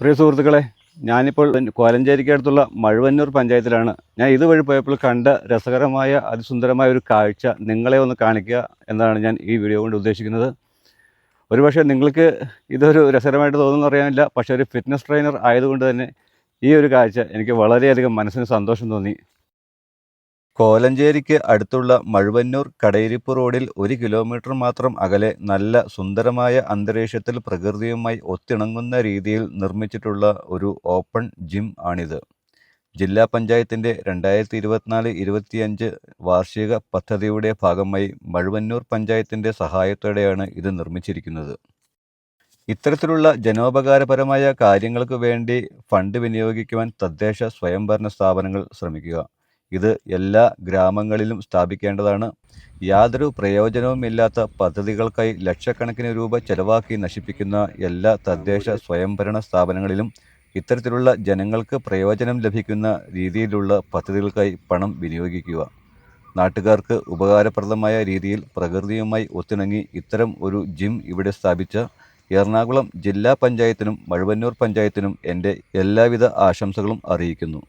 പ്രിയ സുഹൃത്തുക്കളെ, ഞാനിപ്പോൾ കോലഞ്ചേരിക്കടുത്തുള്ള മഴുവന്നൂർ പഞ്ചായത്തിലാണ്. ഞാൻ ഇതുവഴി പോയപ്പോൾ കണ്ട രസകരമായ അതിസുന്ദരമായ ഒരു കാഴ്ച നിങ്ങളെ ഒന്ന് കാണിക്കുക എന്നതാണ് ഞാൻ ഈ വീഡിയോ കൊണ്ട് ഉദ്ദേശിക്കുന്നത്. ഒരുപക്ഷെ നിങ്ങൾക്ക് ഇതൊരു രസകരമായിട്ട് തോന്നുമെന്ന് അറിയാനില്ല, പക്ഷേ ഒരു ഫിറ്റ്നസ് ട്രെയിനർ ആയതുകൊണ്ട് തന്നെ ഈ ഒരു കാഴ്ച എനിക്ക് വളരെയധികം മനസ്സിന് സന്തോഷം തോന്നി. കോലഞ്ചേരിക്ക് അടുത്തുള്ള മഴുവന്നൂർ കടയിരിപ്പ് റോഡിൽ 1 കിലോമീറ്റർ മാത്രം അകലെ നല്ല സുന്ദരമായ അന്തരീക്ഷത്തിൽ പ്രകൃതിയുമായി ഒത്തിണങ്ങുന്ന രീതിയിൽ നിർമ്മിച്ചിട്ടുള്ള ഒരു ഓപ്പൺ ജിം ആണിത്. ജില്ലാ പഞ്ചായത്തിൻ്റെ 2024-25 വാർഷിക പദ്ധതിയുടെ ഭാഗമായി മഴുവന്നൂർ പഞ്ചായത്തിൻ്റെ സഹായത്തോടെയാണ് ഇത് നിർമ്മിച്ചിരിക്കുന്നത്. ഇത്തരത്തിലുള്ള ജനോപകാരപരമായ കാര്യങ്ങൾക്ക് വേണ്ടി ഫണ്ട് വിനിയോഗിക്കുവാൻ തദ്ദേശ സ്വയംഭരണ സ്ഥാപനങ്ങൾ ശ്രമിക്കുക. ഇത് എല്ലാ ഗ്രാമങ്ങളിലും സ്ഥാപിക്കേണ്ടതാണ്. യാതൊരു പ്രയോജനവുമില്ലാത്ത പദ്ധതികൾക്കായി ലക്ഷക്കണക്കിന് രൂപ ചെലവാക്കി നശിപ്പിക്കുന്ന എല്ലാ തദ്ദേശ സ്വയംഭരണ സ്ഥാപനങ്ങളിലും ഇത്തരത്തിലുള്ള ജനങ്ങൾക്ക് പ്രയോജനം ലഭിക്കുന്ന രീതിയിലുള്ള പദ്ധതികൾക്കായി പണം വിനിയോഗിക്കുക. നാട്ടുകാർക്ക് ഉപകാരപ്രദമായ രീതിയിൽ പ്രകൃതിയുമായി ഒത്തിണങ്ങി ഇത്തരം ഒരു ജിം ഇവിടെ സ്ഥാപിച്ച എറണാകുളം ജില്ലാ പഞ്ചായത്തിനും മഴുവന്നൂർ പഞ്ചായത്തിനും എൻ്റെ എല്ലാവിധ ആശംസകളും അറിയിക്കുന്നു.